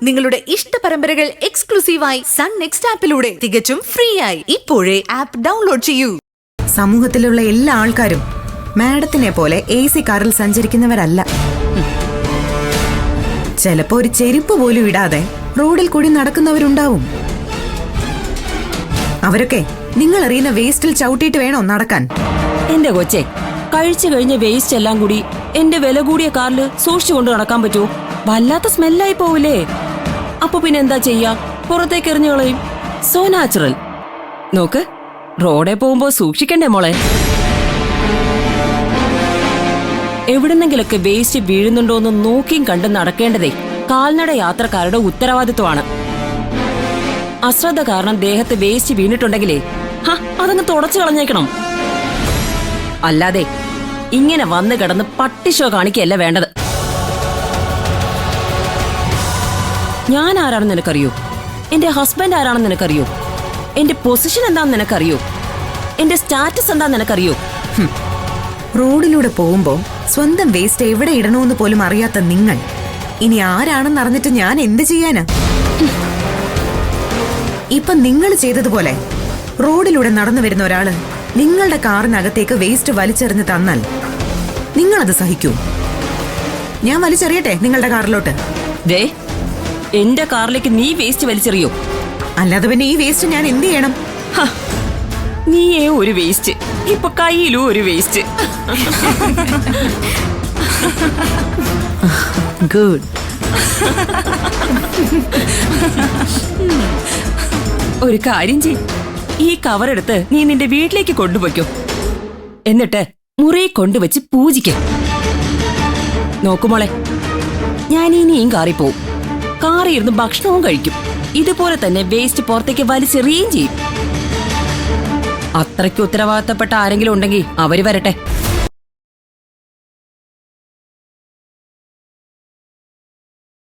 നിങ്ങളുടെ ഇഷ്ട പരമ്പരകൾ എക്സ്ക്ലൂസീവായി സൺ നെക്സ്റ്റ് ആപ്പിലൂടെ തികച്ചും ഫ്രീ ആയി ഇപ്പോഴേ ആപ്പ് ഡൗൺലോഡ് ചെയ്യൂ. സമൂഹത്തിലുള്ള എല്ലാ ആൾക്കാരും മാഡത്തിനെ പോലെ AC കാറിൽ സഞ്ചരിക്കുന്നവരല്ല. ചിലപ്പോ ഒരു ചെരുപ്പ് പോലും ഇടാതെ റോഡിൽ കൂടി നടക്കുന്നവരുണ്ടാവും. അവരൊക്കെ നിങ്ങൾ എറിയുന്ന വേസ്റ്റിൽ ചവിട്ടിയിട്ട് വേണോ നടക്കാൻ? എന്റെ കൊച്ചെ, കഴിച്ചു കഴിഞ്ഞ വേസ്റ്റ് എല്ലാം കൂടി എന്റെ വില കൂടിയ കാറിൽ സൂക്ഷിച്ചു കൊണ്ട് നടക്കാൻ പറ്റൂ? വല്ലാത്ത സ്മെല്ലായി പോവില്ലേ? അപ്പൊ പിന്നെ എന്താ ചെയ്യാ? പുറത്തേക്ക് എറിഞ്ഞു കളയും. So natural. നോക്ക്, റോഡെ പോകുമ്പോ സൂക്ഷിക്കണ്ടേ മോളെ? എവിടുന്നെങ്കിലൊക്കെ വേസ്റ്റ് വീഴുന്നുണ്ടോന്ന് നോക്കിയും കണ്ട് നടക്കേണ്ടതേ കാൽനട യാത്രക്കാരുടെ ഉത്തരവാദിത്വമാണ്. അശ്രദ്ധ കാരണം ദേഹത്ത് വേസ്റ്റ് വീണിട്ടുണ്ടെങ്കിലേ അതങ്ങ് തുടച്ചു കളഞ്ഞേക്കണം. അല്ലാതെ ഇങ്ങനെ വന്നു കിടന്ന് പട്ടിഷോ കാണിക്കല്ല വേണ്ടത്. ഞാൻ ആരാണെന്ന് നിനക്കറിയോ? എന്റെ ഹസ്ബൻഡ് ആരാണെന്ന് നിനക്കറിയോ? എന്റെ പൊസിഷൻ എന്താന്ന് നിനക്കറിയോ? എന്റെ സ്റ്റാറ്റസ് എന്താന്ന് നിനക്കറിയോ? റോഡിലൂടെ പോകുമ്പോ സ്വന്തം വേസ്റ്റ് എവിടെ ഇടണമെന്ന് പോലും അറിയാത്ത നിങ്ങൾ ഇനി ആരാണെന്ന് അറിഞ്ഞിട്ട് ഞാൻ എന്ത് ചെയ്യാനാ? ഇപ്പൊ നിങ്ങൾ ചെയ്തതുപോലെ റോഡിലൂടെ നടന്നു വരുന്ന ഒരാള് നിങ്ങളുടെ കാറിനകത്തേക്ക് വേസ്റ്റ് വലിച്ചെറിഞ്ഞ് തന്നാൽ നിങ്ങളത് സഹിക്കൂ? ഞാൻ വലിച്ചെറിയട്ടെ നിങ്ങളുടെ കാറിലോട്ട്? ദേ, എന്റെ കാറിലേക്ക് നീ വേസ്റ്റ് വലിച്ചെറിയോ? അല്ലാതെ പിന്നെ ഈ വേസ്റ്റ് ഞാൻ എന്ത് ചെയ്യണം? നീയേ ഒരു വേസ്റ്റ്, ഇപ്പൊ കയ്യിലും ഒരു വേസ്റ്റ്. ഗുഡ്. ഒരു കാര്യം ചെയ്, ഈ കവറെടുത്ത് നീ നിന്റെ വീട്ടിലേക്ക് കൊണ്ടുപോയ്ക്കോ. എന്നിട്ട് മുറി കൊണ്ടുവച്ച് പൂജിക്ക. നോക്കുമോളെ, ഞാൻ ഇനിയും കാറിൽ പോവും. കാറിൽ ഇരുന്ന് ഭക്ഷണവും കഴിക്കും. ഇതുപോലെ തന്നെ വേസ്റ്റ് പുറത്തേക്ക് വലിച്ചെറിയുകയും ചെയ്യും. അത്രയ്ക്ക് ഉത്തരവാദിത്തപ്പെട്ട ആരെങ്കിലും ഉണ്ടെങ്കിൽ അവര് വരട്ടെ.